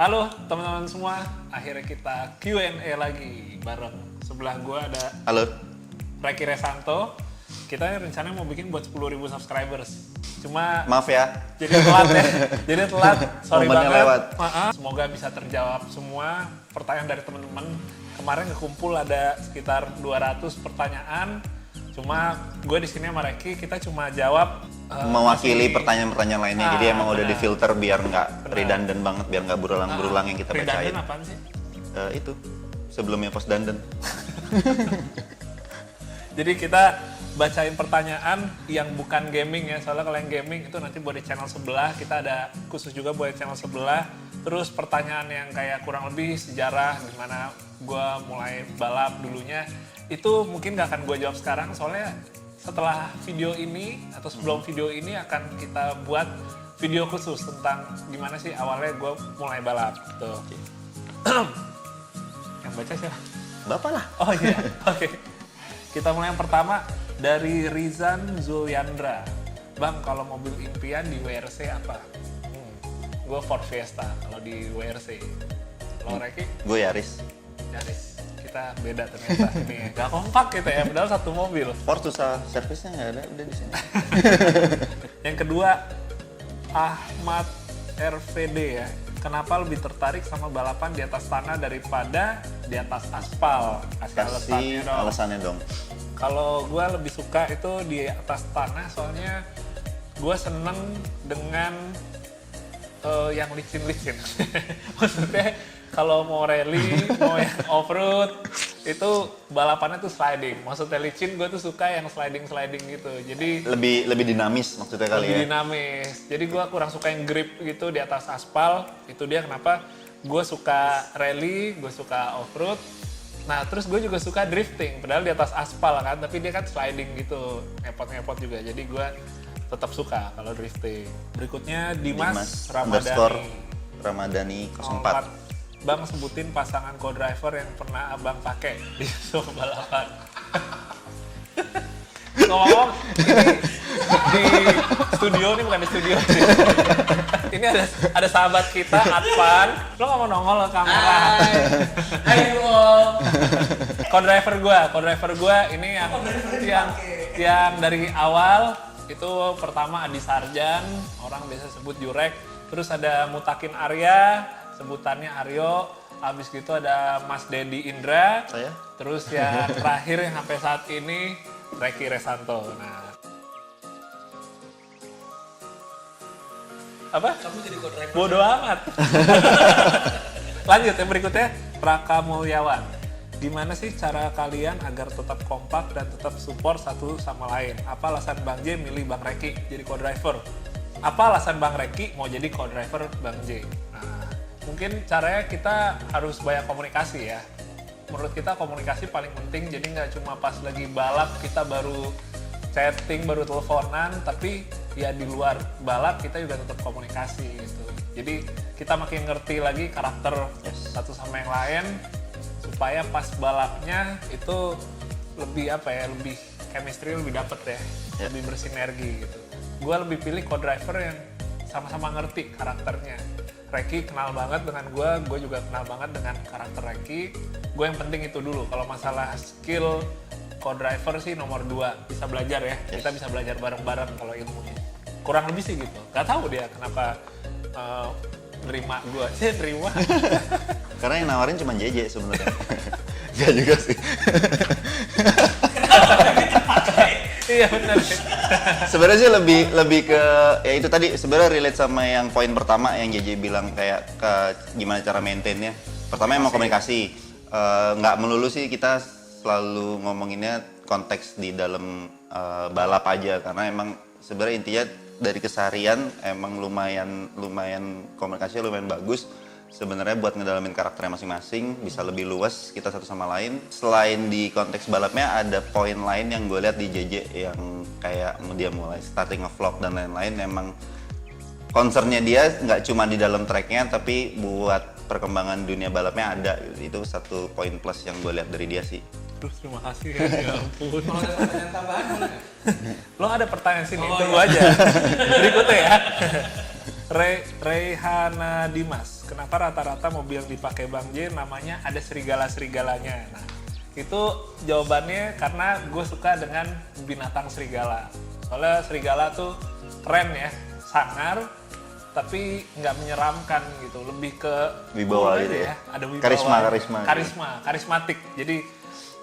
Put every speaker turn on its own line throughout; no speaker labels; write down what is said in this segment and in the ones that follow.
Halo teman-teman semua, akhirnya kita Q&A lagi bareng. Sebelah gue ada
Halo.
Reki Resanto. Kita rencananya mau bikin buat 10.000 subscribers. Cuma
Maaf ya.
jadi telat ya. Jadi telat, sorry
Momennya
banget.
lewat.
Maaf. Semoga bisa terjawab semua pertanyaan dari teman-teman. Kemarin kekumpul ada sekitar 200 pertanyaan. Cuma gue di sini sama Reki, kita cuma jawab
Mewakili pertanyaan-pertanyaan lainnya. Jadi emang udah
benar.
difilter biar nggak redundant banget, biar nggak berulang-berulang yang kita bacain.
redundant apaan sih?
Itu sebelumnya post dandan.
Jadi kita bacain pertanyaan yang bukan gaming ya, soalnya kalau yang gaming itu nanti buat di channel sebelah, kita ada khusus juga buat di channel sebelah. Terus pertanyaan yang kayak kurang lebih sejarah, gimana gue mulai balap dulunya, itu mungkin gak akan gue jawab sekarang, soalnya setelah video ini atau sebelum video ini akan kita buat video khusus tentang gimana sih awalnya gue mulai balap. Tuh. Yang baca siapa?
Bapak lah.
Oh iya, oke. Kita mulai yang pertama dari Rizan Zuliandra. Bang, kalau mobil impian di WRC apa? Gue Ford Fiesta kalau di WRC. Kalau Reki?
Gue Yaris.
Yaris. Kita beda ternyata ini. Gak kompak kita ya, padahal satu mobil.
Ford susah servisnya nggak ada, udah di sini.
Yang kedua, Ahmad RVD ya. Kenapa lebih tertarik sama balapan di atas tanah daripada di atas aspal? Kasih alasannya
Kasih
dong.
alasannya dong.
Kalau gue lebih suka itu di atas tanah, soalnya gue seneng dengan yang licin-licin. Maksudnya kalau mau rally, mau yang off-road, itu balapannya tuh sliding. Maksudnya licin, gue tuh suka yang sliding-sliding gitu. Jadi
Lebih dinamis maksudnya kali
lebih
ya.
dinamis. Jadi gue kurang suka yang grip gitu di atas aspal. Itu dia kenapa gue suka rally, gue suka off-road. Nah terus gue juga suka drifting, padahal di atas aspal kan, tapi dia kan sliding gitu, ngepot-ngepot juga. Jadi gue tetap suka kalau drifting. Berikutnya Dimas
underscore
Ramadhani.
Ramadhani 04.
Bang, sebutin pasangan co-driver yang pernah abang pakai di sebuah balapan. Ngomong di studio, ini bukan di studio sih. Ini ada sahabat kita, Advan. Lo nggak mau nongol ke kamera?
Hai all.
Co-driver gue ini yang dari awal itu pertama Adi Sarjan, orang biasa sebut Jurek. Terus ada Mutakin Arya, sebutannya Aryo. Habis gitu ada Mas Dedi Indra.
Saya?
Terus yang terakhir yang sampai saat ini Reki Resanto. Nah, apa?
Kamu jadi co-driver.
Bodoh amat. Lanjut yang berikutnya, Raka Mulyawan. Gimana sih cara kalian agar tetap kompak dan tetap support satu sama lain? Apa alasan Bang J milih Bang Reki jadi co-driver? Apa alasan Bang Reki mau jadi co-driver Bang J? Nah, mungkin caranya kita harus banyak komunikasi ya. Menurut kita komunikasi paling penting, jadi nggak cuma pas lagi balap kita baru chatting, baru teleponan, tapi ya di luar balap kita juga tetap komunikasi gitu. Jadi kita makin ngerti lagi karakter satu sama yang lain, supaya pas balapnya itu lebih lebih chemistry lebih dapet ya, lebih bersinergi gitu. Gue lebih pilih co-driver yang sama-sama ngerti karakternya. Reki kenal banget dengan gue juga kenal banget dengan karakter Reki. Gue yang penting itu dulu, kalau masalah skill co-driver sih nomor 2, bisa belajar ya. Kita bisa belajar bareng-bareng kalau ilmunya. Kurang lebih sih gitu. Gak tahu dia kenapa nerima gue. Saya nerima.
Karena yang nawarin cuma JJ sebenarnya. Gak juga sih.
Iya benar.
Sebenarnya sih lebih ke ya itu tadi, sebenarnya relate sama yang poin pertama yang JJ bilang kayak ke gimana cara maintainnya. Pertama emang komunikasi. Nggak melulu sih kita selalu ngomonginnya konteks di dalam balap aja, karena emang sebenarnya intinya dari keseharian emang lumayan komunikasinya lumayan bagus. Sebenarnya buat ngedalamin karakternya masing-masing, bisa lebih luas kita satu sama lain. Selain di konteks balapnya, ada poin lain yang gue lihat di JJ yang kayak dia mulai starting nge-vlog dan lain-lain. Emang concernnya dia nggak cuma di dalam tracknya, tapi buat perkembangan dunia balapnya ada. Itu satu poin plus yang gue lihat dari dia sih.
Terus terima kasih ya ampun.
Kalau ada pertanyaan tambahan boleh nggak?
Lo ada pertanyaan sini,
Oh,
tunggu
iya.
aja. Berikutnya ya. Reyhana Dimas, kenapa rata-rata mobil yang dipakai Bang J namanya ada serigala-serigalanya? Nah, itu jawabannya karena gue suka dengan binatang serigala. Soalnya serigala tuh keren ya, sangar, tapi nggak menyeramkan gitu, lebih ke
Wibawa
cool
gitu
aja
ya.
ada wibawa,
Karisma.
karismatik. Jadi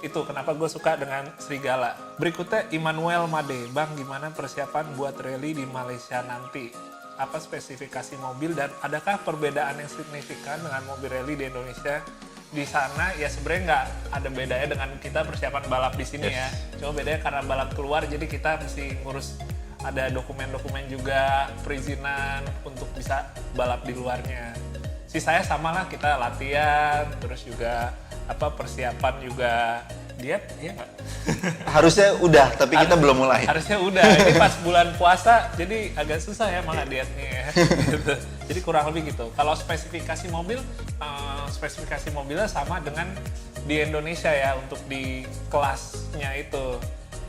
itu kenapa gue suka dengan serigala. Berikutnya Immanuel Made, Bang gimana persiapan buat rally di Malaysia nanti? Apa spesifikasi mobil dan adakah perbedaan yang signifikan dengan mobil rally di Indonesia? Di sana ya sebenarnya nggak ada bedanya dengan kita persiapan balap di sini ya. Cuma bedanya karena balap keluar jadi kita mesti ngurus ada dokumen-dokumen juga, perizinan untuk bisa balap di luarnya. Sisanya sama lah, kita latihan, terus juga persiapan juga diet, ya nggak?
Harusnya udah, tapi kita belum mulai.
Harusnya udah, ini pas bulan puasa, jadi agak susah ya malah dietnya ya. Gitu. Jadi kurang lebih gitu. Kalau spesifikasi mobilnya sama dengan di Indonesia ya, untuk di kelasnya itu.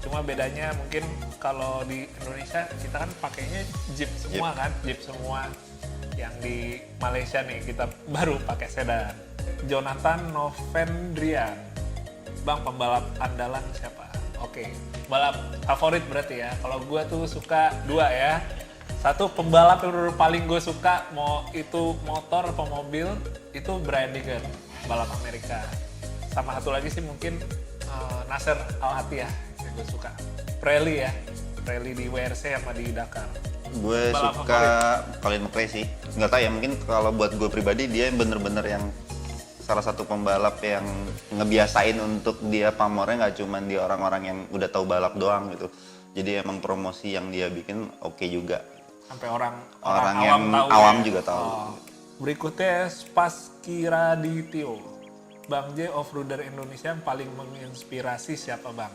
Cuma bedanya mungkin kalau di Indonesia kita kan pakainya Jeep semua kan, Jeep semua. Yang di Malaysia nih kita baru pakai sedan. Jonathan Novendrian, Bang pembalap andalan siapa? Oke, balap favorit berarti ya. Kalau gue tuh suka dua ya. Satu pembalap yang paling gue suka, mau itu motor atau mobil, itu Brian Deegan, balap Amerika. Sama satu lagi sih mungkin Nasser Al-Attiyah yang gue suka. Rally ya, rally di WRC sama di Dakar.
Gue suka Colin McRae sih. Nggak tahu ya, mungkin kalau buat gue pribadi dia bener-bener yang salah satu pembalap yang ngebiasain untuk dia pamornya nggak cuma di orang-orang yang udah tahu balap doang gitu. Jadi emang promosi yang dia bikin oke juga.
Sampai orang
yang awam juga tahu.
Berikutnya Spassky Radityo, Bang J off-roader Indonesia yang paling menginspirasi siapa Bang?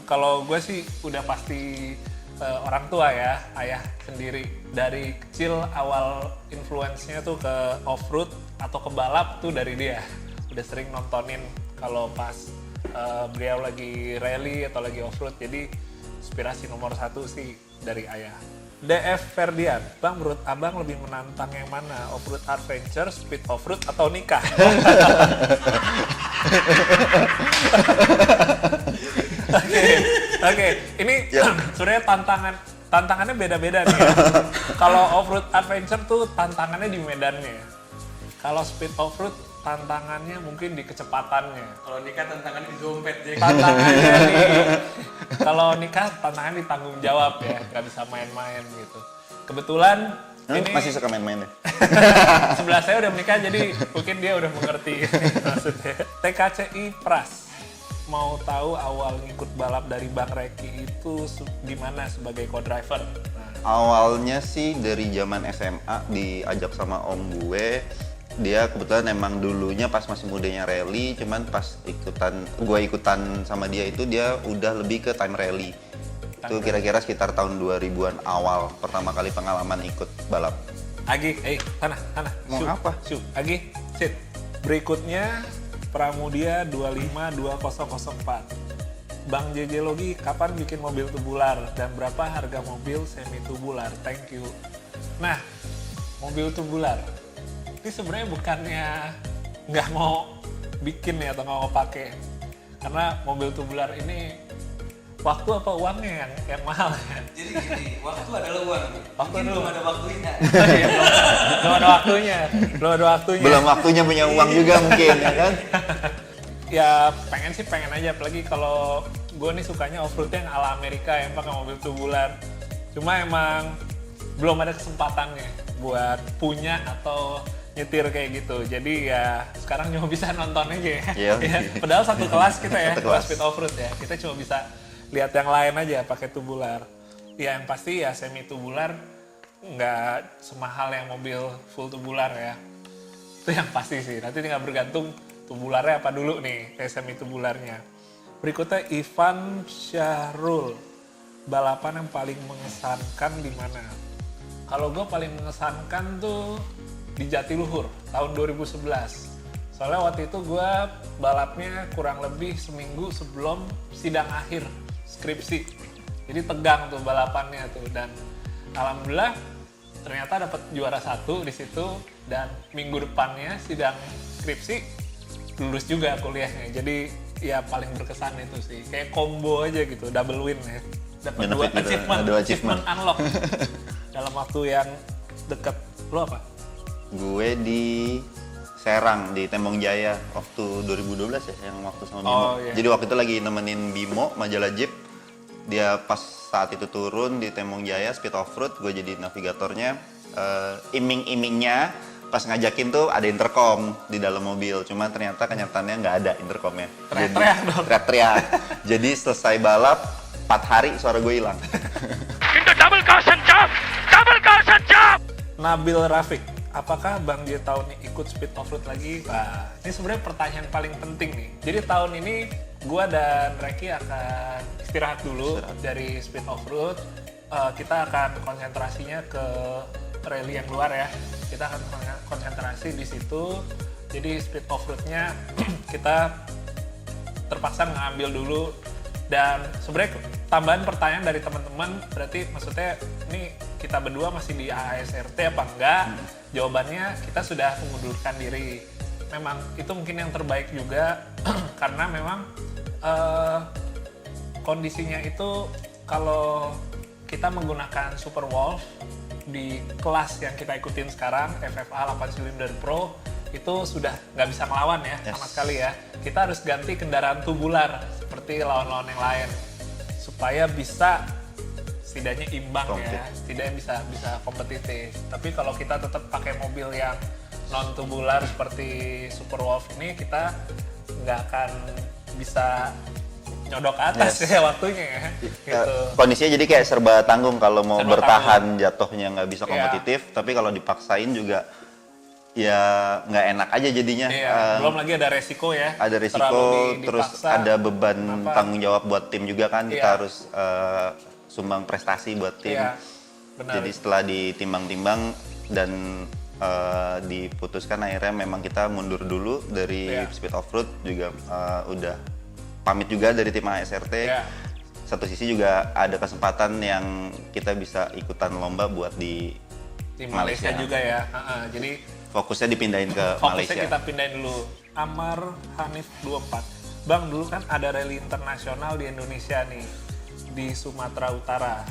Kalau gue sih udah pasti orang tua ya, ayah sendiri. Dari kecil awal influence-nya tuh ke off-road atau ke balap tuh dari dia. Udah sering nontonin kalau pas beliau lagi rally atau lagi off-road. Jadi inspirasi nomor satu sih dari ayah. DF Ferdian, Bang menurut Abang lebih menantang yang mana? Off-road adventure, speed off-road atau nikah? Oke. Ini sebenarnya tantangannya beda-beda nih ya. Kalau off-road adventure tuh tantangannya di medannya. Kalau speed off-road tantangannya mungkin di kecepatannya.
Kalau nikah tantangan di dompet jadi.
Tantangannya kalau nikah tantangannya di tanggung jawab ya, nggak bisa main-main gitu. Kebetulan ini
Masih suka main-main ya?
sebelah saya udah menikah jadi mungkin dia udah mengerti maksudnya. TKCI Pras, mau tahu awal ngikut balap dari Bang Reki itu gimana sebagai co-driver?
Awalnya sih dari zaman SMA diajak sama om gue. Dia kebetulan emang dulunya pas masih mudanya rally, cuman pas gue ikutan sama dia itu dia udah lebih ke time rally. Itu kira-kira sekitar tahun 2000-an awal pertama kali pengalaman ikut balap.
Agi, tanah.
Mau apa?
Agi, sit. Berikutnya Pramudia 252004. Bang JJ Logi, kapan bikin mobil tubular dan berapa harga mobil semi tubular? Thank you. Nah, mobil tubular. Ini sebenarnya bukannya nggak mau bikin ya atau nggak mau pakai. Karena mobil tubular ini waktu apa uangnya yang mahal ya?
Jadi gini, waktu adalah uang. Mungkin belum ada waktunya.
Belum ada waktunya.
Belum waktunya punya uang juga mungkin ya kan?
Ya pengen aja, apalagi kalau gue nih sukanya off-roadnya yang ala Amerika yang pakai mobil tubular. Cuma emang belum ada kesempatannya buat punya atau nyetir kayak gitu. Jadi ya sekarang cuma bisa nonton aja ya.
Iya.
Ya, padahal satu kelas kita ya,
Satu kelas.
kelas speed off-road ya. Kita cuma bisa lihat yang lain aja pakai tubular. Ya yang pasti ya semi tubular nggak semahal yang mobil full tubular ya. Itu yang pasti sih. Nanti tinggal bergantung tubularnya apa dulu nih, kayak semi tubularnya. Berikutnya Ivan Syahrul, balapan yang paling mengesankan di mana? Kalau gue paling mengesankan tuh di Jatiluhur tahun 2011. Soalnya waktu itu gue balapnya kurang lebih seminggu sebelum sidang akhir skripsi. Jadi tegang tuh balapannya tuh, dan alhamdulillah ternyata dapat juara 1 di situ dan minggu depannya sidang skripsi lulus juga kuliahnya. Jadi ya paling berkesan itu sih, kayak combo aja gitu, double win ya. Dapat dua
Benefit gitu,
achievement,
dua achievement.
unlock dalam waktu yang dekat. Lo apa?
Gue di Serang di Tembong Jaya waktu 2012 ya, yang waktu sama Bimo.
Oh, iya.
Jadi waktu itu lagi nemenin Bimo majalah Jeep. Dia pas saat itu turun di Tembong Jaya speed off road, gue jadi navigatornya. Iming-imingnya pas ngajakin tuh ada intercom di dalam mobil, cuma ternyata kenyataannya nggak ada intercomnya.
Teriak-teriak dong.
Teriak-teriak. Jadi selesai balap 4 hari suara gue hilang.
Into double caution jump! Double caution jump!
Nabil Rafiq, apakah Bang J tahun ini ikut speed off road lagi? Nah, ini sebenarnya pertanyaan paling penting nih. Jadi tahun ini gua dan Reki akan istirahat dulu dari speed off road. Kita akan konsentrasinya ke rally yang luar ya. Kita akan konsentrasi di situ. Jadi speed off roadnya kita terpaksa ngambil dulu. Dan sebenarnya tambahan pertanyaan dari teman-teman, berarti maksudnya ini kita berdua masih di ASRT apa enggak? Jawabannya kita sudah mengundurkan diri. Memang itu mungkin yang terbaik juga karena memang kondisinya itu kalau kita menggunakan Super Wolf di kelas yang kita ikutin sekarang, FFA 8 Cylinder Pro, itu sudah nggak bisa melawan ya, sama sekali ya. Kita harus ganti kendaraan tubular seperti lawan-lawan yang lain supaya bisa setidaknya imbang ya, setidaknya bisa kompetitif. Tapi kalau kita tetap pakai mobil yang non tubular seperti Super Wolf ini, kita nggak akan bisa nyodok ke atas ya waktunya ya. Gitu.
Kondisinya jadi kayak serba tanggung kalau mau
Serba
bertahan jatuhnya nggak bisa kompetitif, tapi kalau dipaksain juga ya nggak enak aja jadinya.
Iya, belum lagi ada resiko ya.
Ada resiko, terus
dipaksa.
ada beban tanggung jawab buat tim juga kan. Kita harus sumbang prestasi buat tim.
Iya, benar.
Jadi setelah ditimbang-timbang dan diputuskan akhirnya memang kita mundur dulu dari speed off road, juga udah pamit juga dari tim ASRT.
Iya.
Satu sisi juga ada kesempatan yang kita bisa ikutan lomba buat di
Tim Malaysia juga ya. Jadi
fokusnya dipindahin ke
fokusnya
Malaysia.
kita pindahin dulu. Amar Hanif 24. Bang, dulu kan ada rally internasional di Indonesia nih, di Sumatera Utara.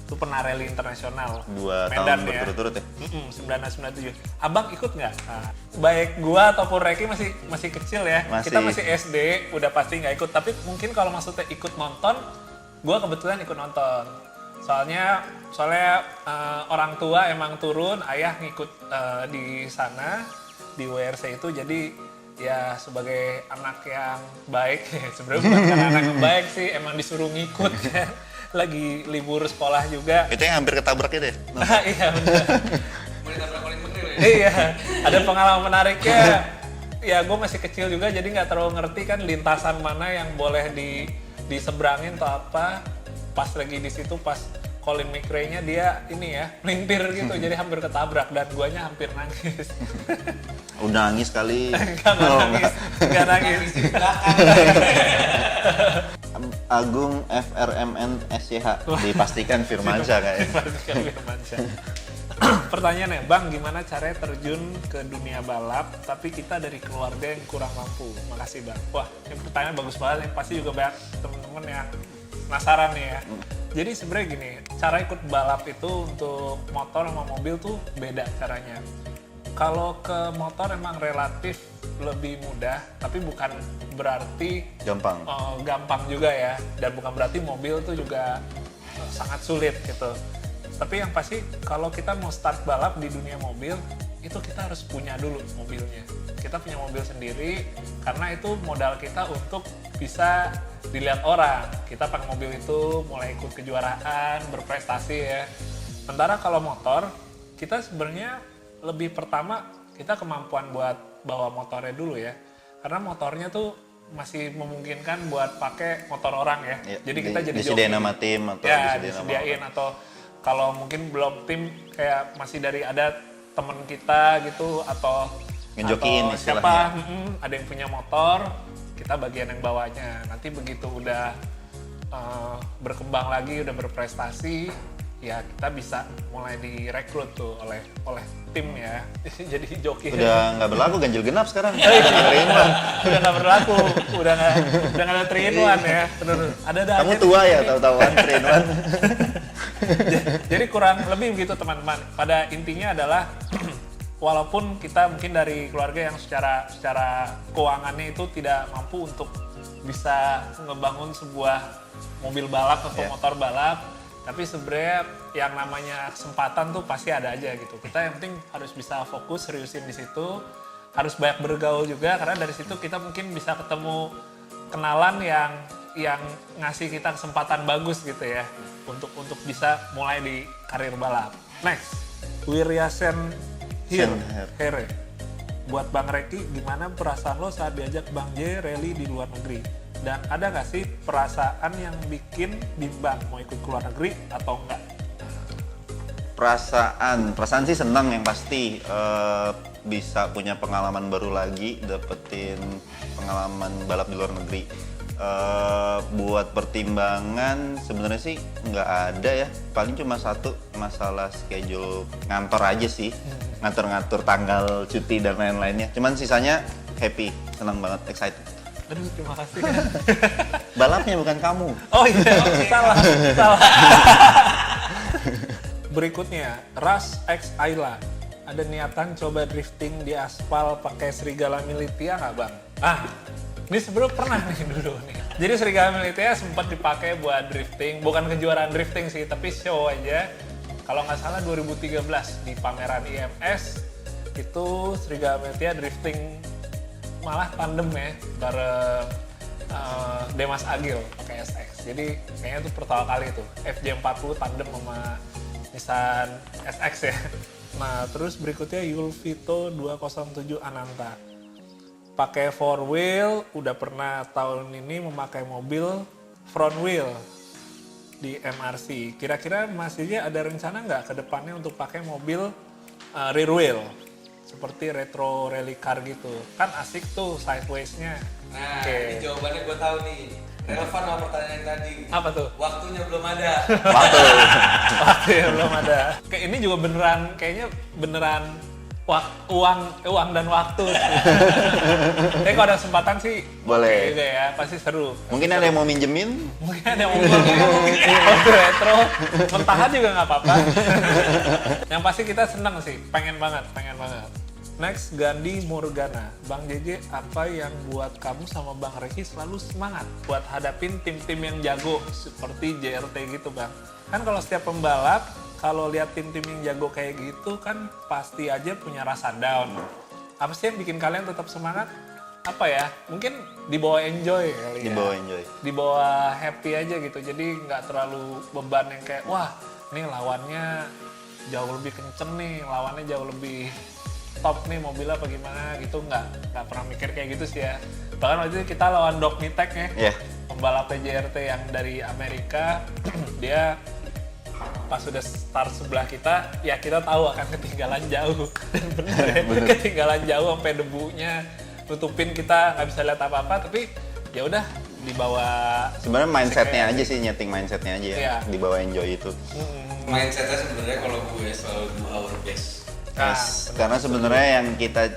Itu pernah rally internasional.
2
Medan
tahun berturut-turut ya?
97. Abang ikut nggak? Nah, baik gua ataupun Reki masih kecil ya. Kita masih SD, udah pasti nggak ikut. Tapi mungkin kalau maksudnya ikut nonton, gua kebetulan ikut nonton. Soalnya orang tua emang turun, ayah ngikut di sana di WRC itu, jadi ya sebagai anak yang baik, sebenarnya bukan karena anak yang baik sih, emang disuruh ngikut ya. Lagi libur sekolah juga.
Itu yang hampir ketabrak itu ya?
Iya benar.
Boleh tabrak paling bener ya?
Iya, ada pengalaman menariknya. Ya gue masih kecil juga, jadi nggak terlalu ngerti kan lintasan mana yang boleh diseberangin atau apa. Pas lagi di situ, pas Colin McRae-nya dia ini ya melintir gitu, jadi hampir ketabrak dan guanya hampir nangis.
Udah nangis kali.
Enggak nangis.
Agung FRMN SCH dipastikan Firmansyah kayaknya.
Dipastikan Firmansyah. Pertanyaannya, Bang, gimana caranya terjun ke dunia balap tapi kita dari keluarga yang kurang mampu? Makasih Bang. Wah, ini pertanyaan bagus banget, yang pasti juga banyak temen-temen yang penasaran nih ya. Jadi sebenarnya gini, cara ikut balap itu untuk motor sama mobil tuh beda caranya. Kalau ke motor emang relatif lebih mudah, tapi bukan berarti
Gampang.
gampang juga ya. Dan bukan berarti mobil tuh juga sangat sulit gitu. Tapi yang pasti kalau kita mau start balap di dunia mobil, itu kita harus punya dulu mobilnya. Kita punya mobil sendiri, karena itu modal kita untuk bisa dilihat orang. Kita pakai mobil itu mulai ikut kejuaraan, berprestasi ya. Sementara kalau motor, kita sebenarnya lebih pertama kita kemampuan buat bawa motornya dulu ya. Karena motornya tuh masih memungkinkan buat pakai motor orang ya. Jadi kita jadi
disediain
joki.
sama tim atau
Ya,
disediain sama
disediain atau kalau mungkin belum tim kayak masih dari ada temen kita gitu atau
ngejokiin
siapa ada yang punya motor, kita bagian yang bawanya. Nanti begitu udah berkembang lagi, udah berprestasi, ya kita bisa mulai direkrut tuh oleh tim ya. Jadi joki.
Udah nggak berlaku ganjil genap sekarang.
Udah nggak berlaku, udah nggak ada 3-in-1 ya. Bener. Ada
Kamu tua ya tahu-tahuan 3-in-1.
Jadi kurang lebih begitu teman-teman. Pada intinya adalah walaupun kita mungkin dari keluarga yang secara keuangannya itu tidak mampu untuk bisa ngebangun sebuah mobil balap atau motor balap, tapi sebenarnya yang namanya kesempatan tuh pasti ada aja gitu. Kita yang penting harus bisa fokus, seriusin di situ, harus banyak bergaul juga karena dari situ kita mungkin bisa ketemu kenalan yang ngasih kita kesempatan bagus gitu ya untuk bisa mulai di karir balap. Next, Wiryasen Here. Buat Bang Reki, gimana perasaan lo saat diajak Bang J rally di luar negeri? Dan ada nggak sih perasaan yang bikin bimbang mau ikut ke luar negeri atau enggak?
Perasaan sih senang yang pasti, bisa punya pengalaman baru lagi, dapetin pengalaman balap di luar negeri. Buat pertimbangan sebenarnya sih nggak ada ya, paling cuma satu masalah schedule ngantor aja sih, ngatur-ngatur tanggal cuti dan lain-lainnya. Cuman sisanya happy, senang banget, excited.
Aduh, terima kasih.
Balapnya bukan kamu.
Oh iya, salah. Berikutnya, Ras X Ayla. Ada niatan coba drifting di aspal pakai serigala Militia nggak Bang? Ini sebelum pernah nih dulu nih. Jadi serigala Militia sempat dipakai buat drifting, bukan kejuaraan drifting sih, tapi show aja. Kalau nggak salah 2013 di pameran IMS itu serigala Militia drifting malah tandem ya bareng Demas Agil pakai SX. Jadi kayaknya itu pertama kali tuh FJ40 tandem sama Nissan SX ya. Nah terus berikutnya Yulvito 207 Ananta. Pakai 4-wheel, udah pernah tahun ini memakai mobil front wheel di MRC. Kira-kira Mas Jj ada rencana nggak ke depannya untuk pakai mobil rear wheel? Seperti retro rally car gitu. Kan asik tuh sideways-nya.
Nah, ini jawabannya gue tahu nih. Relevan sama pertanyaan yang tadi.
Apa tuh?
Waktunya belum ada.
Waktunya belum ada. Kayak ini juga kayaknya beneran uang dan waktu. Tapi kalau ada kesempatan sih
boleh
juga ya, pasti seru.
Mungkin ada yang mau minjemin?
Mungkin ada yang mau minjemin. Retro, mentahan juga nggak apa-apa. Yang pasti kita senang sih, pengen banget. Next, Gandhi Morgana. Bang JJ, apa yang buat kamu sama Bang Reki selalu semangat buat hadapin tim-tim yang jago seperti JRT gitu Bang? Kan kalau setiap pembalap, kalau lihat tim-tim yang jago kayak gitu kan pasti aja punya rasa down. Apa sih yang bikin kalian tetap semangat? Apa ya? Mungkin dibawa enjoy kali ya. Dibawa happy aja gitu. Jadi nggak terlalu beban yang kayak, wah ini lawannya jauh lebih kenceng nih, lawannya jauh lebih top nih mobilnya apa gimana gitu. Nggak pernah mikir kayak gitu sih ya. Bahkan waktu itu kita lawan Doc Nitek ya. Pembalap JRT yang dari Amerika. Dia pas sudah start sebelah kita, ya kita tahu akan ketinggalan jauh. Dan bener ya, ketinggalan jauh sampai debunya nutupin, kita nggak bisa lihat apa-apa, tapi ya udah dibawa. Sebenarnya
mindsetnya aja sih, nyeting mindsetnya aja ya, dibawa enjoy itu.
Mindsetnya sebenarnya kalau gue selalu do our best.
Karena sebenarnya yang kita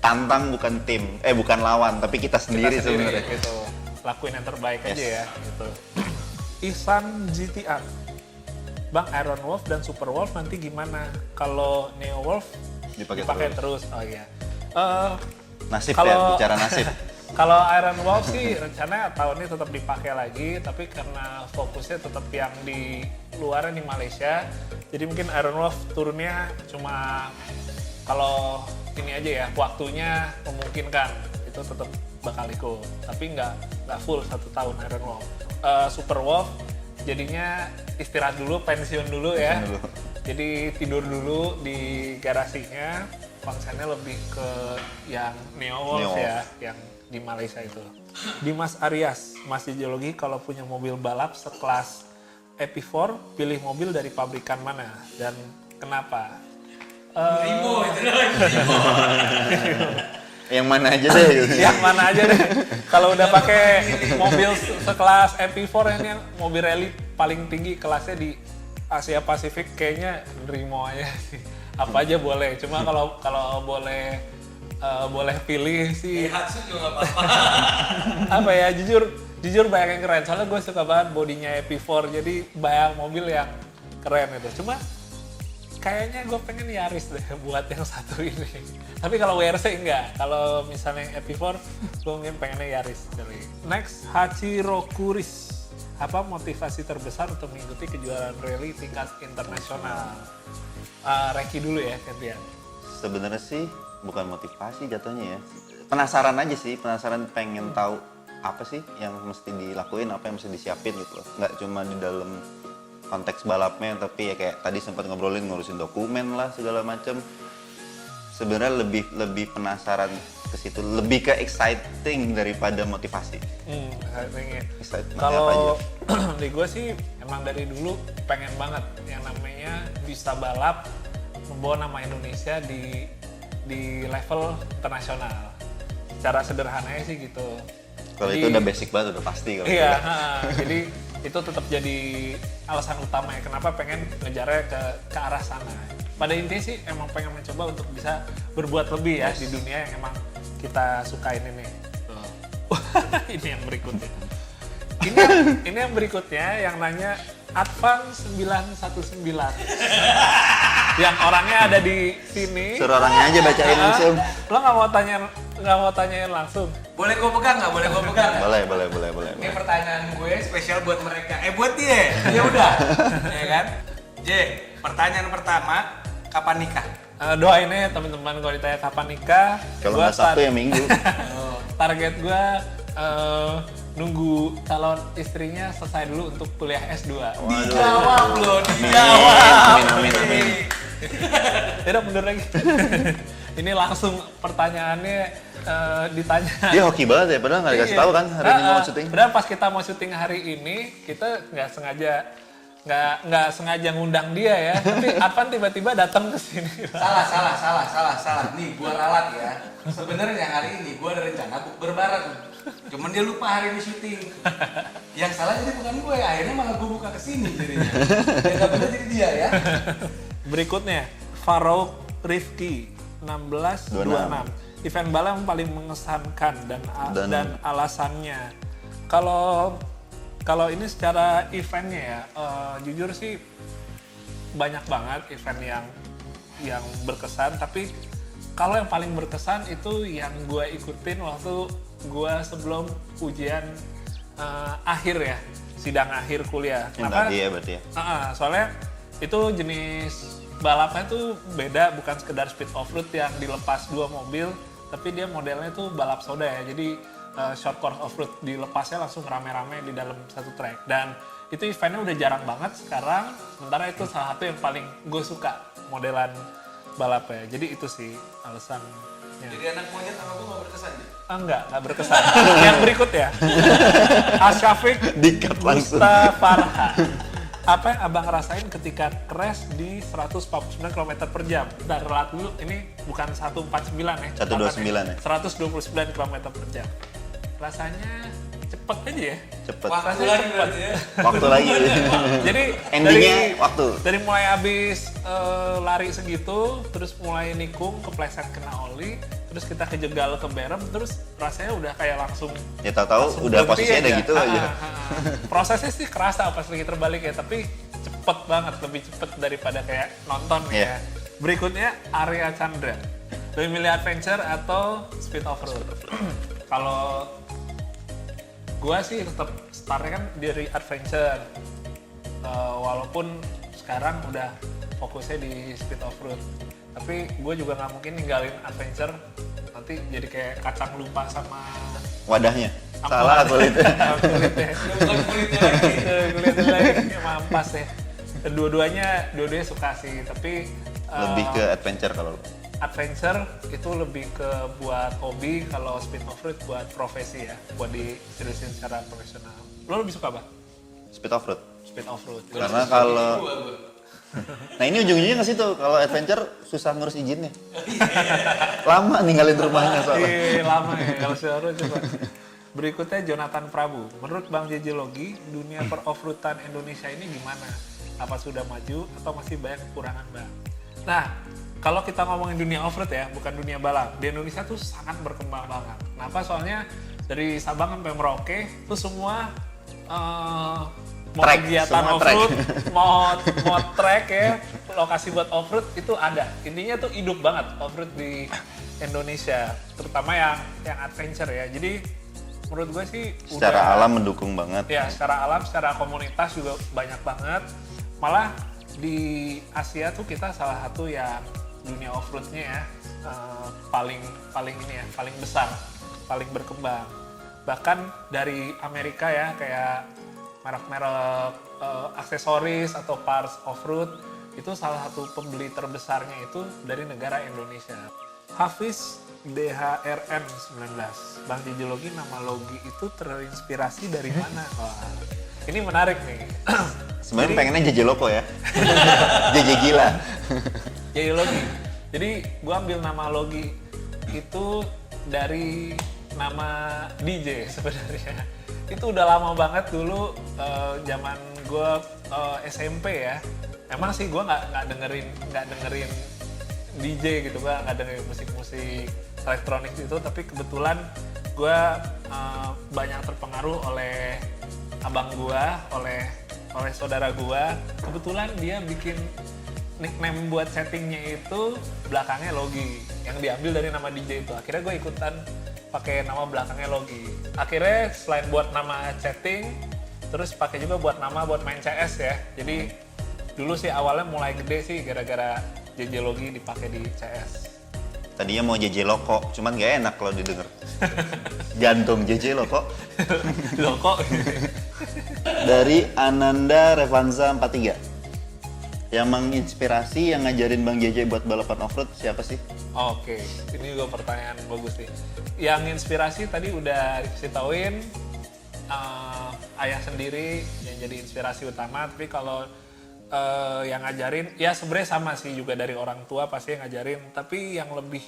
tantang bukan tim, bukan lawan, tapi kita sendiri sebenarnya.
Gitu. Lakuin yang terbaik aja ya. Gitu. Ihsan GTR. Bang, Iron Wolf dan Super Wolf nanti gimana? Kalau Neo Wolf dipakai terus. Oh iya.
Nasib ya, bicara nasib.
Kalau Iron Wolf sih rencananya tahun ini tetap dipakai lagi, tapi karena fokusnya tetap yang di luar di Malaysia, jadi mungkin Iron Wolf turunnya cuma kalau ini aja ya, waktunya memungkinkan itu tetap bakal ikut, tapi nggak full 1 tahun Iron Wolf. Super Wolf jadinya istirahat dulu, pensiun dulu ya. Jadi tidur dulu di garasinya, konsennya lebih ke yang Neo Wolf ya, yang di Malaysia itu. Dimas Arias, Mas Geologi kalau punya mobil balap sekelas EP4, pilih mobil dari pabrikan mana dan kenapa?
Primo itu
Yang mana aja deh.
Yang mana aja deh. Kalau udah pakai mobil sekelas MP4 ini mobil rally paling tinggi kelasnya di Asia Pasifik kayaknya nerimo aja sih. Apa aja boleh. Cuma kalau boleh pilih sih
Daihatsu juga nggak apa-apa.
apa ya, jujur banyak yang keren. Soalnya gue suka banget bodinya EP4, jadi banyak mobil yang keren itu. Cuma kayaknya gue pengen Yaris deh buat yang satu ini. Tapi kalau WRC enggak. Kalau misalnya yang EP4, gue mungkin pengennya Yaris. Next, Hachiro Kuris. Apa motivasi terbesar untuk mengikuti kejuaraan rally tingkat internasional? Reki dulu ya, gantian.
Sebenarnya sih bukan motivasi jatuhnya ya. Penasaran aja sih, penasaran pengen tahu apa sih yang mesti dilakuin, apa yang mesti disiapin gitu loh. Nggak cuma di dalam konteks balapnya, tapi ya kayak tadi sempat ngobrolin ngurusin dokumen lah segala macam. Sebenarnya lebih penasaran ke situ, lebih ke exciting daripada motivasi. Excitement apa aja?
Kalau di gue sih emang dari dulu pengen banget yang namanya bisa balap membawa nama Indonesia di level internasional. Secara sederhananya sih gitu.
Kalau itu udah basic banget, udah pasti kalau
iya,
itu.
jadi itu tetap jadi alasan utama ya kenapa pengen ngejarnya ke arah sana. Pada intinya sih emang pengen mencoba untuk bisa berbuat lebih ya di dunia yang emang kita sukain ini. Ini yang berikutnya. Ini yang berikutnya yang nanya Advan 919. Yang orangnya ada di sini.
Suruh orangnya aja bacain langsung.
Lo nggak mau tanyain langsung?
Boleh gue pegang nggak? Boleh gue pegang nggak?
Boleh.
Ini pertanyaan gue spesial buat mereka. Buat dia. Ya udah. Ya kan? J, pertanyaan pertama, kapan nikah?
Doain ya teman-teman kalau ditanya kapan nikah.
Kalau
gua
nggak Sabtu ya Minggu.
Target gue nunggu calon istrinya selesai dulu untuk kuliah S2.
Dijawab loh, dijawab.
Amin.
Tidak mundur lagi. Ini langsung pertanyaannya ditanya.
Dia hoki banget ya, padahal nggak dikasih tahu kan hari ini mau syuting.
Padahal pas kita mau syuting hari ini, kita nggak sengaja ngundang dia ya. Tapi Advan tiba-tiba datang ke sini.
Salah. Nih, gua ralat ya. Sebenarnya hari ini gua ada rencana bukber bareng. Cuman dia lupa hari ini syuting. Yang salah jadi bukan gue, akhirnya malah gue buka ke sini jadinya. Ya nggak benar jadi dia ya.
Berikutnya, Farouk Rifki 1626. Event balap yang paling mengesankan dan alasannya. Kalau ini secara eventnya ya, jujur sih banyak banget event yang berkesan. Tapi kalau yang paling berkesan itu yang gue ikutin waktu gue sebelum ujian akhir ya, sidang akhir kuliah. Kenapa?
Tadi ya berarti ya.
Soalnya itu jenis balapnya tuh beda, bukan sekedar speed off-road yang dilepas dua mobil, tapi dia modelnya tuh balap soda ya. Jadi short course off-road dilepasnya langsung rame-rame di dalam satu track. Dan itu eventnya udah jarang banget sekarang, sementara itu salah satu yang paling gue suka modelan balapnya. Jadi itu sih alasannya.
Jadi anak monyet sama gue gak berkesan ya?
Enggak berkesan. Yang berikut ya. Asyafiq
Dikat langsung.
Mustafarha. Apa yang abang rasain ketika crash di 149 km per jam? Bentar, relat dulu, ini bukan 149 ya.
129 ya.
129 km per jam. Rasanya cepet aja ya.
Cepet.
Waktu lagi berarti ya?
Waktu lagi.
Jadi
Endingnya waktu.
Dari mulai habis lari segitu, terus mulai nikung, kepleset kena oli, terus kita kejegal ke berem, terus rasanya udah kayak langsung
Ya tahu-tahu udah
berhenti
posisinya udah gitu aja.
Prosesnya sih kerasa pas lagi terbalik ya, tapi cepet banget, lebih cepet daripada kayak nonton ya. Berikutnya Arya Chandra, lebih milih adventure atau speed off-road? Kalau gua sih tetap startnya kan dari adventure, walaupun sekarang udah fokusnya di speed off-road, tapi gue juga nggak mungkin ninggalin adventure, nanti jadi kayak kacang lupa sama
Wadahnya. Salah kulitnya.
kulitnya.
Bukan kulitnya lagi.
Kulitnya lagi mampas ya. Dua-duanya suka sih, tapi
Lebih ke adventure kalau lu.
adventure itu lebih ke buat hobi, kalau speed off-road buat profesi ya, buat diseriusin secara profesional. Lo lebih suka apa?
Speed off-road.
Speed off-road.
Karena kalau nah ini ujung-ujungnya ke situ. Kalau adventure susah ngurus izinnya. Lama ninggalin rumahnya soalnya.
Lama ya kalau seharusnya coba. Berikutnya Jonathan Prabu. Menurut Bang JJ Logi, dunia per-off-roadan Indonesia ini gimana? Apa sudah maju atau masih banyak kekurangan, Bang? Nah, kalau kita ngomongin dunia off-road ya, bukan dunia balap. Di Indonesia tuh sangat berkembang banget. Kenapa? Soalnya dari Sabang sampai Merauke tuh semua mau
Track,
kegiatan
semua
off-road,
track.
mau track ya, lokasi buat off-road itu ada. Intinya tuh hidup banget off-road di Indonesia, terutama yang adventure ya. Jadi menurut gue sih
Secara alam mendukung banget.
ya, secara alam, secara komunitas juga banyak banget. Malah di Asia tuh kita salah satu yang dunia off-roadnya ya paling ini ya, paling besar, paling berkembang. Bahkan dari Amerika ya, kayak merek-merek aksesoris atau parts off-road itu salah satu pembeli terbesarnya itu dari negara Indonesia. Hafiz DHRN 19. Bang JJ Logi, nama Logi itu terinspirasi dari mana? Wah, ini menarik nih.
Sebenarnya pengennya JJ Loko ya. JJ gila.
JJ Logi. Jadi gua ambil nama Logi itu dari nama DJ sebenarnya. Itu udah lama banget dulu zaman gua SMP ya. Emang sih gua nggak dengerin DJ gitu, gua nggak dengerin musik-musik elektronik itu, tapi kebetulan gue banyak terpengaruh oleh abang gue, oleh saudara gue. Kebetulan dia bikin nickname buat settingnya itu belakangnya Logi, yang diambil dari nama DJ itu. Akhirnya gue ikutan pakai nama belakangnya Logi. Akhirnya selain buat nama setting, terus pakai juga buat nama buat main CS ya. Jadi dulu sih awalnya mulai gede sih gara-gara JJ Logi dipakai di CS.
Tadinya mau JJ Loko, cuman gak enak kalau didengar. Jantung JJ Loko.
Loko.
Dari Ananda Revanza 43. Yang menginspirasi, yang ngajarin Bang JJ buat balapan off-road siapa sih?
Oke, ini juga pertanyaan bagus nih. Yang inspirasi tadi udah dikasih tauin, ayah sendiri yang jadi inspirasi utama. Tapi kalau yang ngajarin, ya sebenarnya sama sih, juga dari orang tua pasti yang ngajarin. Tapi yang lebih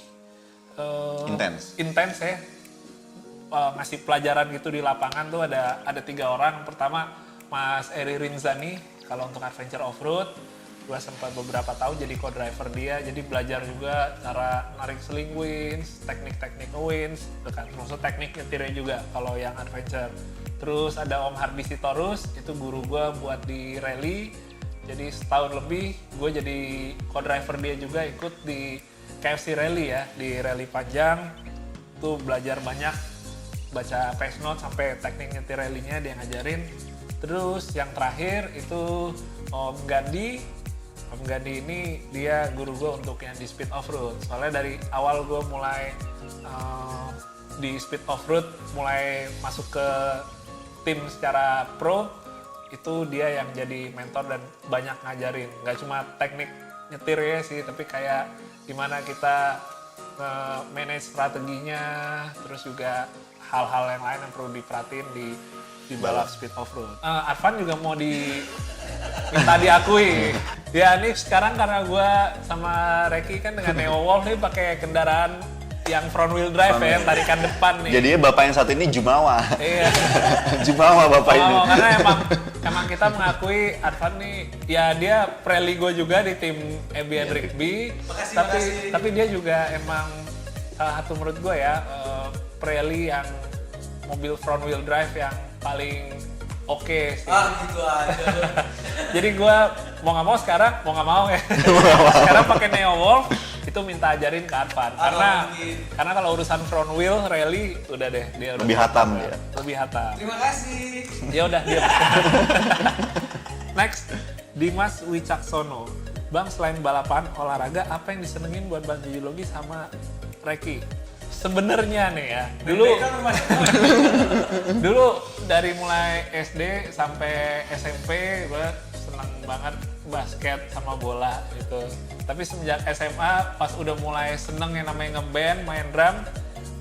intens ya, ngasih pelajaran gitu di lapangan tuh ada 3 orang. Pertama Mas Eri Rinzani, kalau untuk adventure off-road. Gue sempat beberapa tahun jadi co-driver dia, jadi belajar juga cara narik sling winch, teknik-teknik winch, kan maksud teknik nyetirnya juga kalau yang adventure. Terus ada Om Hardi Sitorus, itu guru gue buat di rally. Jadi setahun lebih gue jadi co-driver dia juga, ikut di KFC Rally ya, di rally panjang. Tuh belajar banyak, baca pace note sampai teknik nyetir rally-nya dia ngajarin. Terus yang terakhir itu Om Gandhi. Om Gandhi ini dia guru gue untuk yang di speed off-road. Soalnya dari awal gue mulai di speed off-road, mulai masuk ke tim secara pro, itu dia yang jadi mentor dan banyak ngajarin. Nggak cuma teknik nyetir ya sih, tapi kayak gimana kita manage strateginya, terus juga hal-hal yang lain yang perlu diperhatiin di balap speed off-road. Advan juga mau minta diakui. Ya ini sekarang karena gue sama Reki kan dengan Neo Wolf nih pakai kendaraan yang front wheel drive ya, tarikan depan nih.
Jadinya bapak yang satu ini Jumawa.
Iya.
Jumawa bapak ini.
Karena emang kita mengakui Advan nih, ya dia preli gue juga di tim EBN Rigby. Tapi dia juga emang salah satu menurut gue ya, preli yang mobil front wheel drive yang paling oke sih.
Gitu aja.
Jadi gue mau nggak mau sekarang, mau nggak mau ya. Sekarang pakai Neo Wolf, itu minta ajarin ke Advan. Karena kalau urusan front wheel rally udah deh dia
Lebih hatam dia.
Lebih hatam.
Terima kasih.
Ya udah dia. Next, Dimas Wicaksono. Bang, selain balapan, olahraga apa yang disenengin buat Bang JJ Logi sama Reki? Sebenarnya nih ya, dulu dari mulai SD sampai SMP gue seneng banget basket sama bola gitu. Tapi semenjak SMA pas udah mulai seneng yang namanya ngeband, main drum,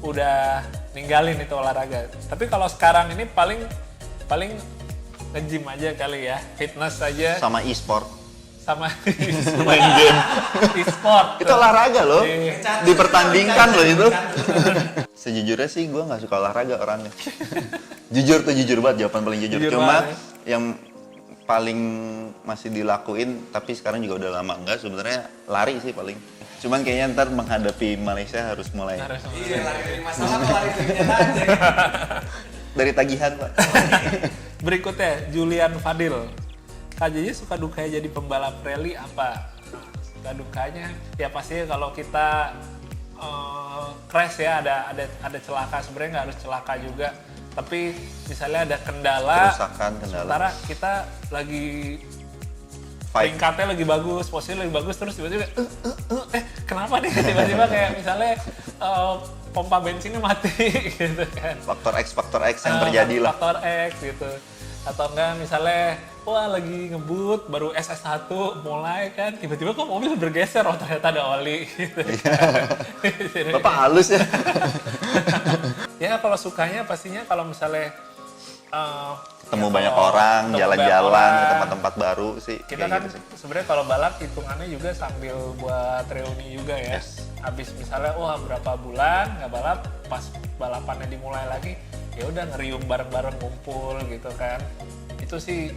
udah ninggalin itu olahraga. Tapi kalau sekarang ini paling nge-gym aja kali ya, fitness aja.
Sama e-sport.
sama
Main game.
e-sport.
Itu olahraga loh.
Iya.
Dipertandingkan loh itu. Sejujurnya sih gue nggak suka olahraga orangnya. Jujur banget, jawaban paling jujur.
Jujur
Cuma
banget,
yang paling masih dilakuin, tapi sekarang juga udah lama enggak, sebenarnya lari sih paling. Cuman kayaknya ntar menghadapi Malaysia harus mulai
Iya, lari dari masalah apa lari dari kenyataan ya?
dari tagihan, Pak.
Berikutnya Julian Fadil. Kak JJ suka dukanya jadi pembalap rally apa? Suka dukanya ya pastinya kalau kita crash ya, ada celaka. Sebenarnya nggak harus celaka juga, tapi misalnya ada kendala,
Kerusakan, kendala.
sementara kita lagi
Fight.
peringkatnya lagi bagus, posisinya lagi bagus, terus tiba-tiba kenapa nih tiba-tiba kayak misalnya pompa bensinnya mati gitu kan.
Faktor X yang terjadi lah.
Faktor X gitu. Atau enggak misalnya, wah lagi ngebut, baru SS1 mulai kan, tiba-tiba kok mobil bergeser, oh ternyata ada oli gitu. Jadi,
Bapak halus ya.
ya kalau sukanya pastinya kalau misalnya
Ketemu
ya
banyak
kalau
orang,
ketemu
jalan-jalan
banyak
ke
orang,
tempat-tempat baru sih.
kita
kayak
kan
gitu sih.
sebenarnya kalau balap hitungannya juga sambil buat reuni juga ya.
Yes.
Habis misalnya wah berapa bulan nggak balap, pas balapannya dimulai lagi, ya udah ngerium bareng-bareng ngumpul gitu kan. Itu sih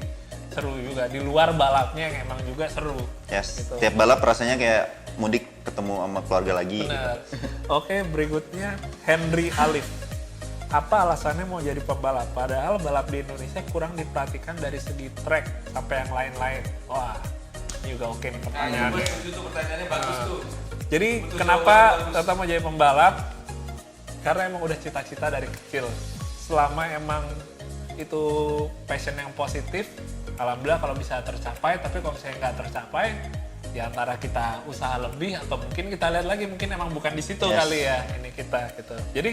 seru juga, di luar balapnya yang emang juga seru.
Yes.
Gitu.
Tiap balap rasanya kayak mudik ketemu sama keluarga lagi.
Benar. Oke, berikutnya Henry Alif. Apa alasannya mau jadi pembalap? Padahal balap di Indonesia kurang diperhatikan dari segi track sampai yang lain-lain. Wah, ini juga oke nih
Nah, ini
pertanyaannya.
gue setuju tuh pertanyaannya bagus tuh.
Jadi
Betul,
kenapa
jawabannya bagus.
tetap mau jadi pembalap? Karena emang udah cita-cita dari kecil. Selama emang itu passion yang positif, alhamdulillah kalau bisa tercapai. Tapi kalau misalnya nggak tercapai, ya antara kita usaha lebih atau mungkin kita lihat lagi mungkin emang bukan di situ
Yes.
kali ya ini kita gitu. Jadi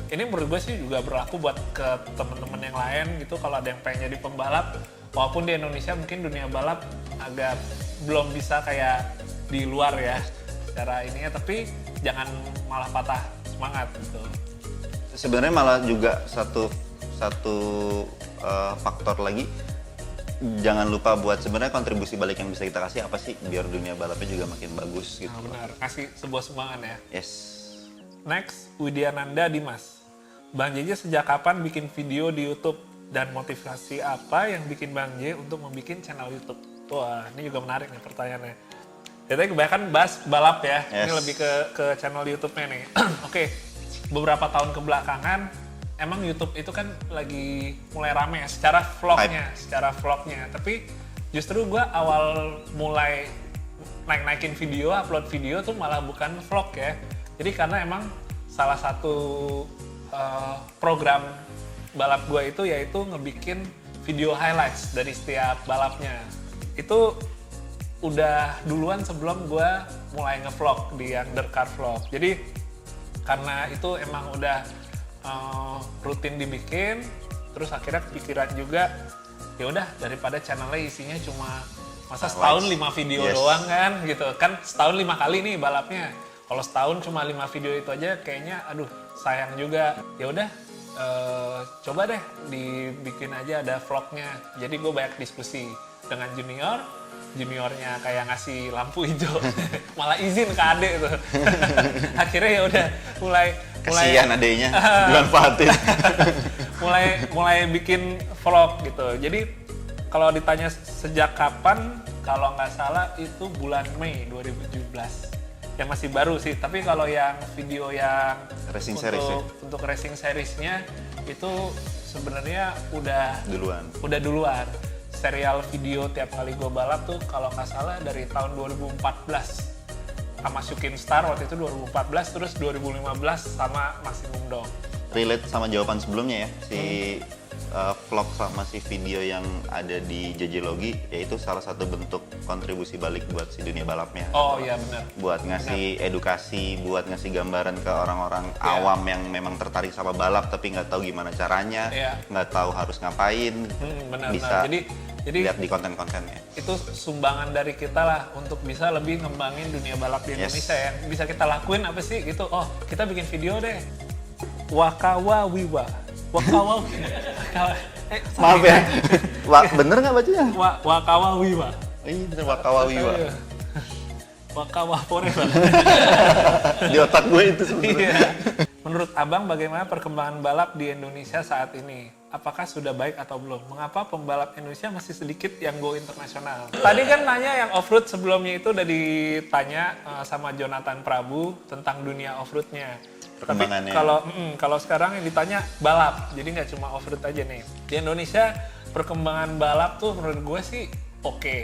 ini menurut gue sih juga berlaku buat ke temen-temen yang lain gitu. Kalau ada yang pengen jadi pembalap, walaupun di Indonesia mungkin dunia balap agak belum bisa kayak di luar ya secara ininya, tapi jangan malah patah semangat gitu.
Sebenarnya malah juga satu faktor lagi, jangan lupa buat sebenarnya kontribusi balik yang bisa kita kasih apa sih biar dunia balapnya juga makin bagus gitu.
Nah, benar, kasih sebuah sumbangan ya.
Yes.
Next, Widiananda Dimas. Bang JJ sejak kapan bikin video di YouTube? Dan motivasi apa yang bikin Bang J untuk membuat channel YouTube? Wah, ini juga menarik nih pertanyaannya. Ya, tadi kebanyakan bahas balap ya.
Yes.
Ini lebih ke channel YouTube-nya nih. Oke, beberapa tahun kebelakangan, emang YouTube itu kan lagi mulai rame ya, secara vlognya. Tapi justru gue awal mulai naikin video, upload video tuh malah bukan vlog ya. Jadi karena emang salah satu program balap gue itu yaitu ngebikin video highlights dari setiap balapnya. Itu udah duluan sebelum gue mulai ngevlog di Undercar Vlog. Jadi karena itu emang udah rutin dibikin, terus akhirnya kepikiran juga ya udah daripada channelnya isinya cuma masa setahun 5 video
Yes.
doang kan gitu kan, setahun 5 kali nih balapnya. Kalau setahun cuma 5 video itu aja kayaknya aduh sayang juga. Ya udah coba deh dibikin aja ada vlognya. Jadi gue banyak diskusi dengan juniornya kayak ngasih lampu hijau malah izin ke adek tuh. Akhirnya ya udah mulai
Kasihan adenya dimanfaatin.
mulai bikin vlog gitu. Jadi kalau ditanya sejak kapan, kalau nggak salah itu bulan Mei 2017. Yang masih baru sih, tapi kalau yang video yang
Racing series ya?
untuk racing seriesnya itu sebenarnya udah duluan. Serial video tiap kali gue balap tuh kalau nggak salah dari tahun 2014 sama Syukin Star waktu itu 2014, terus 2015 sama Maximum Dog.
Relate sama jawaban sebelumnya ya, si vlog sama si video yang ada di JJ Logi, yaitu salah satu bentuk kontribusi balik buat si dunia balapnya.
Oh iya benar.
Buat ngasih edukasi, buat ngasih gambaran ke orang-orang
Iya.
awam yang memang tertarik sama balap tapi nggak tahu gimana caranya,
Iya.
nggak tahu harus ngapain,
Benar.
bisa
Jadi
lihat di konten-kontennya.
itu sumbangan dari kita lah untuk bisa lebih ngembangin dunia balap di
Yes.
Indonesia. Yang bisa kita lakuin apa sih gitu? Oh, kita bikin video deh. Wakawawiwa.
Maaf ya, bener nggak bacanya?
Wakawawiwa.
Ini Wakawa Wiwa.
Iya. Wakawa forever.
Di otak gue itu sebenarnya.
Iya. Menurut Abang, bagaimana perkembangan balap di Indonesia saat ini? Apakah sudah baik atau belum? Mengapa pembalap Indonesia masih sedikit yang go internasional? Tadi kan nanya yang off-road sebelumnya itu udah ditanya sama Jonathan Prabu tentang dunia off-roadnya. Tapi
Perkembangannya.
kalau sekarang yang ditanya balap, jadi nggak cuma off-road aja nih. Di Indonesia perkembangan balap tuh menurut gue sih oke.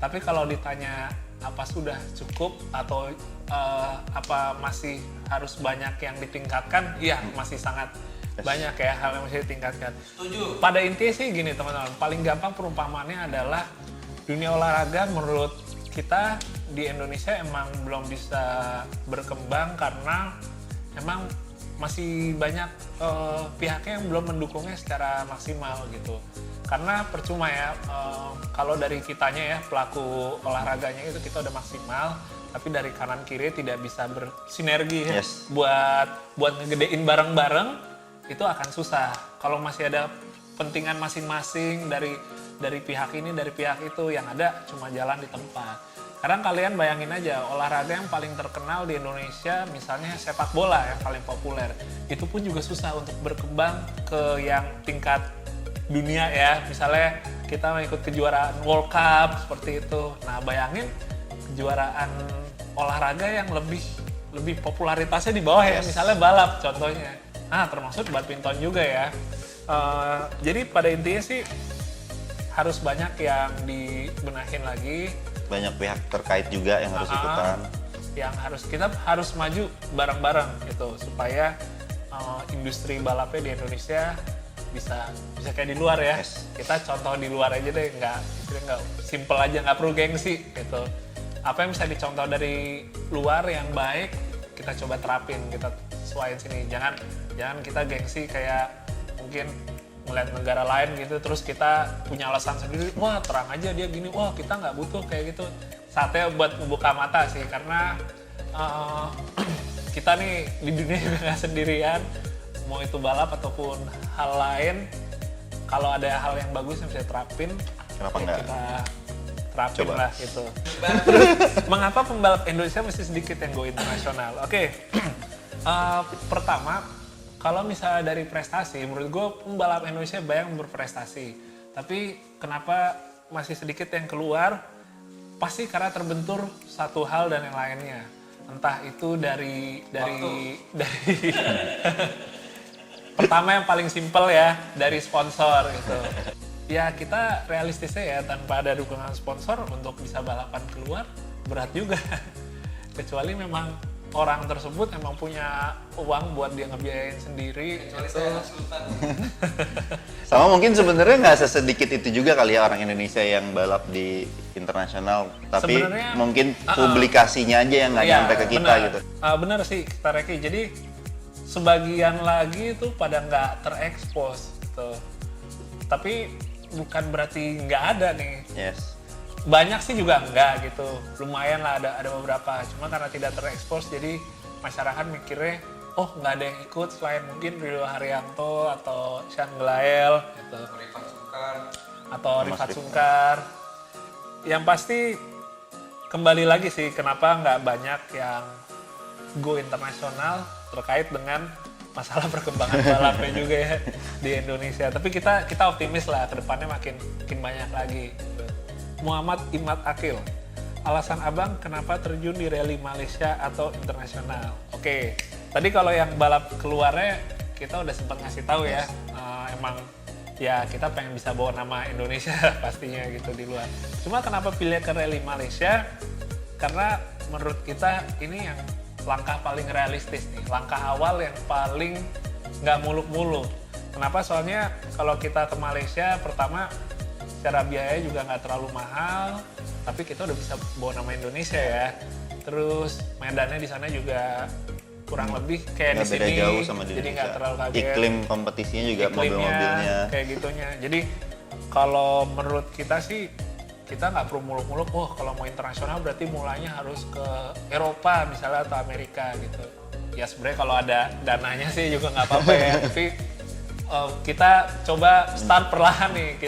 Tapi kalau ditanya apa sudah cukup atau apa masih harus banyak yang ditingkatkan? Iya, masih sangat banyak ya hal yang masih ditingkatkan.
Setuju.
Pada intinya sih gini teman-teman, paling gampang perumpamaannya adalah dunia olahraga menurut kita di Indonesia emang belum bisa berkembang karena emang masih banyak pihaknya yang belum mendukungnya secara maksimal gitu. Karena percuma ya, kalau dari kitanya ya pelaku olahraganya itu kita udah maksimal, tapi dari kanan kiri tidak bisa bersinergi ya,
Yes.
buat ngegedein bareng-bareng itu akan susah. Kalau masih ada pentingan masing-masing dari pihak ini dari pihak itu, yang ada cuma jalan di tempat. Sekarang kalian bayangin aja, olahraga yang paling terkenal di Indonesia misalnya sepak bola yang paling populer, itu pun juga susah untuk berkembang ke yang tingkat dunia ya. Misalnya kita mau ikut kejuaraan World Cup seperti itu. Nah bayangin kejuaraan olahraga yang lebih popularitasnya di bawah ya, misalnya balap contohnya. Nah termasuk badminton juga ya. Jadi pada intinya sih harus banyak yang dibenahin lagi.
Banyak pihak terkait juga yang harus ikutan.
Yang kita harus maju bareng-bareng gitu supaya industri balapnya di Indonesia bisa kayak di luar ya.
Yes.
Kita contoh di luar aja deh, nggak simple aja, nggak perlu gengsi gitu. Apa yang bisa dicontoh dari luar yang baik kita coba terapin, kita sesuaiin sini. Jangan kita gengsi kayak mungkin melihat negara lain gitu terus kita punya alasan sendiri, wah terang aja dia gini, wah kita nggak butuh kayak gitu. Saatnya buat membuka mata sih, karena kita nih di dunia juga nggak sendirian, mau itu balap ataupun hal lain. Kalau ada hal yang bagus yang bisa terapin,
Kenapa
ya
nggak?
kita terapin
Coba.
lah gitu. Mengapa pembalap Indonesia masih sedikit yang go internasional? Oke. Pertama, kalau misalnya dari prestasi, menurut gue pembalap Indonesia banyak yang berprestasi. Tapi kenapa masih sedikit yang keluar? Pasti karena terbentur satu hal dan yang lainnya. Entah itu dari pertama yang paling simpel ya, dari sponsor gitu. Ya kita realistisnya ya, tanpa ada dukungan sponsor untuk bisa balapan keluar berat juga. Kecuali memang orang tersebut emang punya uang buat dia ngebiayain sendiri.
Kecuali
gitu.
saya Sultan.
Sama mungkin sebenarnya nggak sesedikit itu juga kali ya orang Indonesia yang balap di internasional, tapi
Sebenarnya,
mungkin publikasinya aja yang nggak
Iya,
nyampe ke kita
benar.
gitu.
Bener sih kita Reki. Jadi sebagian lagi itu pada nggak terekspos gitu. Tapi bukan berarti nggak ada nih.
Yes.
Banyak sih juga enggak gitu, lumayan lah ada beberapa, cuma karena tidak terekspos jadi masyarakat mikirnya oh nggak ada yang ikut selain mungkin Rio Haryanto atau Sean Glael gitu,
Rifat Sungkar.
atau
Mas
Rifat
Rifat.
Sungkar. Yang pasti kembali lagi sih kenapa nggak banyak yang go internasional terkait dengan masalah perkembangan balapnya juga ya di Indonesia. Tapi kita optimis lah kedepannya makin banyak lagi. Muhammad Imad Akil, alasan Abang kenapa terjun di rally Malaysia atau internasional? Oke, tadi kalau yang balap keluarnya kita udah sempat ngasih tahu ya, emang ya kita pengen bisa bawa nama Indonesia pastinya gitu di luar. Cuma kenapa pilih ke rally Malaysia? Karena menurut kita ini yang langkah paling realistis nih, langkah awal yang paling nggak muluk-muluk. Kenapa? Soalnya kalau kita ke Malaysia pertama secara biaya juga nggak terlalu mahal, tapi kita udah bisa bawa nama Indonesia ya. Terus medannya di sana juga kurang lebih kayak
Nggak
di
beda
sini,
jauh sama di
jadi nggak
Indonesia.
terlalu kaget.
Iklim kompetisinya juga
Iklimnya,
mobil-mobilnya.
kayak gitunya. Jadi kalau menurut kita sih kita nggak perlu muluk-muluk. Oh kalau mau internasional berarti mulanya harus ke Eropa misalnya atau Amerika gitu. Ya sebenarnya kalau ada dananya sih juga nggak apa-apa ya. Tapi kita coba start perlahan nih.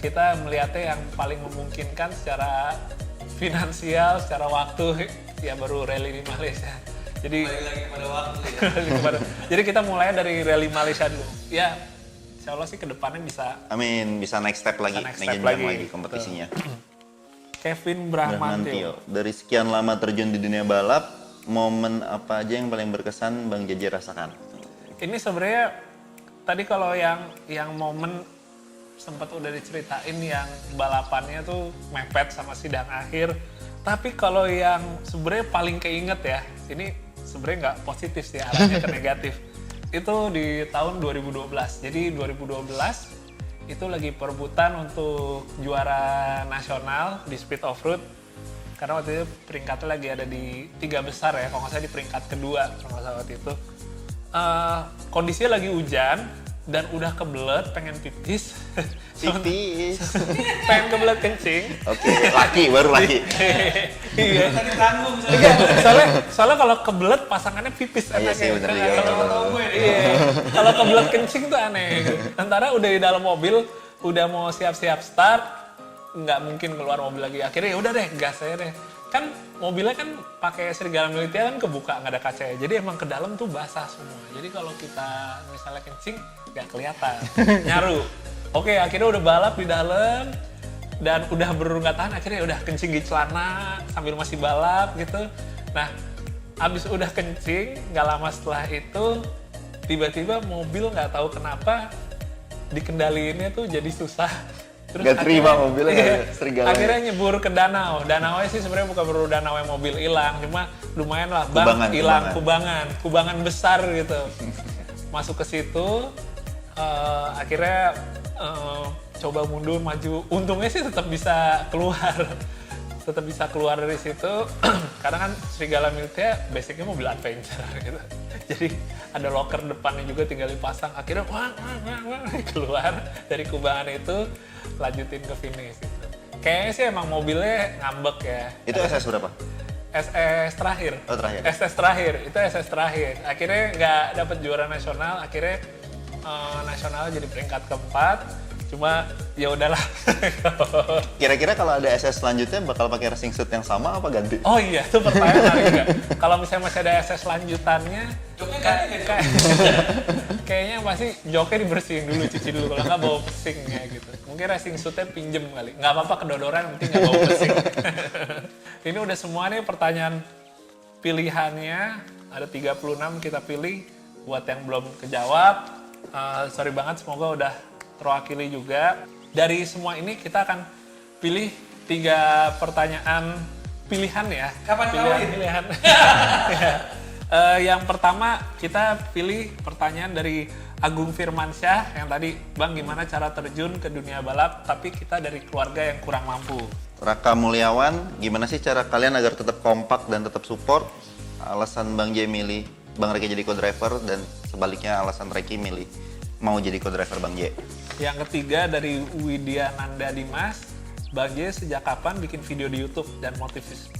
kita melihatnya yang paling memungkinkan secara finansial, secara waktu ya baru rally di Malaysia. Jadi
Balik lagi pada waktu ya.
jadi kita mulai dari rally Malaysia dulu. Ya, insya Allah sih kedepannya bisa
Amin, bisa next step lagi,
next
naik
step
jenjang
lagi.
lagi kompetisinya.
Kevin Brahmantio.
Dari sekian lama terjun di dunia balap, momen apa aja yang paling berkesan Bang JJ rasakan?
Ini sebenarnya tadi kalau yang momen sempat udah diceritain yang balapannya tuh mepet sama sidang akhir. Tapi kalau yang sebenarnya paling keinget ya, ini sebenarnya nggak positif sih, arahnya ke negatif. Itu di tahun 2012. Jadi 2012 itu lagi perebutan untuk juara nasional di speed off-road. Karena waktu itu peringkatnya lagi ada di 3 besar ya, kalau nggak salah di peringkat kedua kalau nggak salah waktu itu. Kondisinya lagi hujan dan udah kebelet, pengen pipis.
Pipis.
Pengen kebelet kencing.
Oke, laki, baru laki.
Iya.
Tadi tanggung
Iya, soalnya kalau kebelet pasangannya pipis
Iya sih, bener juga.
Kalau kebelet kencing tuh aneh. Antara udah di dalam mobil, udah mau siap-siap start, nggak mungkin keluar mobil lagi. Akhirnya ya udah deh, gas aja deh. Kan mobilnya kan pakai serigala militer kan kebuka, nggak ada kaca ya. Jadi emang ke dalam tuh basah semua. Jadi kalau kita misalnya kencing, nggak kelihatan, nyaru. Oke, akhirnya udah balap di dalam. Dan udah nggak tahan, akhirnya udah kencing di celana sambil masih balap gitu. Nah, abis udah kencing, nggak lama setelah itu tiba-tiba mobil nggak tahu kenapa dikendaliinnya tuh jadi susah. Terus
Nggak terima mobilnya,
iya,
serigala.
akhirnya nyebur ke danau. Danaunya sih sebenarnya bukan baru danau yang mobil hilang, cuma lumayan lah,
Kubangan,
hilang kubangan besar gitu. Masuk ke situ, akhirnya coba mundur maju, untungnya sih tetap bisa keluar dari situ. Karena kan serigala militer basicnya mobil adventure gitu, jadi ada locker depannya juga tinggal dipasang. Akhirnya wah, keluar dari kubangan itu, lanjutin ke finish gitu. Kayaknya sih emang mobilnya ngambek ya.
Itu SS berapa?
SS terakhir.
Oh, terakhir.
Itu SS terakhir. Akhirnya nggak dapet juara nasional, akhirnya nasional jadi peringkat keempat. Cuma ya udahlah.
Kira-kira kalau ada SS selanjutnya bakal pakai racing suit yang sama apa ganti?
Oh iya, itu pertanyaan juga. Kalau misalnya masih ada SS lanjutannya, kayaknya pasti joknya dibersihin dulu, cuci dulu. Kalau nggak bau pesing ya gitu. Mungkin racing suitnya pinjem kali. Nggak apa-apa kedodoran, penting nggak bau pesing. Ini udah semua nih pertanyaan pilihannya. Ada 36 kita pilih. Buat yang belum kejawab, sorry banget, semoga udah terwakili juga. Dari semua ini kita akan pilih 3 pertanyaan pilihan ya.
Kapan kawin?
Pilihan. Yang pertama kita pilih pertanyaan dari Agung Firmansyah yang tadi, Bang gimana cara terjun ke dunia balap tapi kita dari keluarga yang kurang mampu.
Raka Mulyawan, gimana sih cara kalian agar tetap kompak dan tetap support? Alasan Bang J milih Bang Reki jadi co-driver dan sebaliknya alasan Reki milih mau jadi co-driver Bang J.
Yang ketiga dari Widya Nanda Dimas, Bang J sejak kapan bikin video di YouTube dan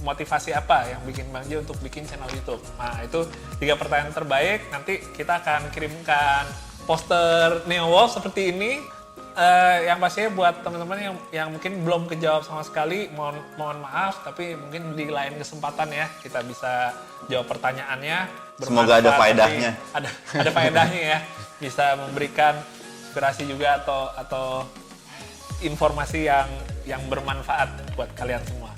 motivasi apa yang bikin Bang J untuk bikin channel YouTube? Nah itu 3 pertanyaan terbaik, nanti kita akan kirimkan poster Neo Wolf seperti ini. Yang pastinya buat teman-teman yang mungkin belum kejawab sama sekali, mohon maaf, tapi mungkin di lain kesempatan ya kita bisa jawab pertanyaannya.
Semoga ada faedahnya.
Ada faedahnya ya, bisa memberikan inspirasi juga atau informasi yang bermanfaat buat kalian semua.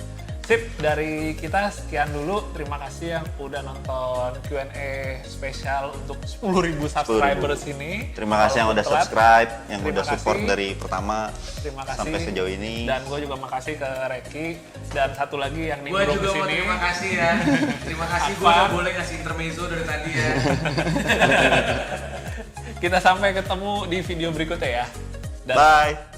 Sip, dari kita sekian dulu. Terima kasih yang udah nonton Q&A spesial untuk 10.000 subscribers ini.
Terima kasih yang udah subscribe, yang udah support
kasih.
dari pertama sampai sejauh ini.
Dan gue juga makasih ke Reki. Dan satu lagi yang
Gue
nimbrung
juga
di
mau
sini.
terima kasih ya. Terima kasih, gue
Apa?
udah boleh kasih intermezzo dari tadi ya.
Kita sampai ketemu di video berikutnya ya. Dan
Bye.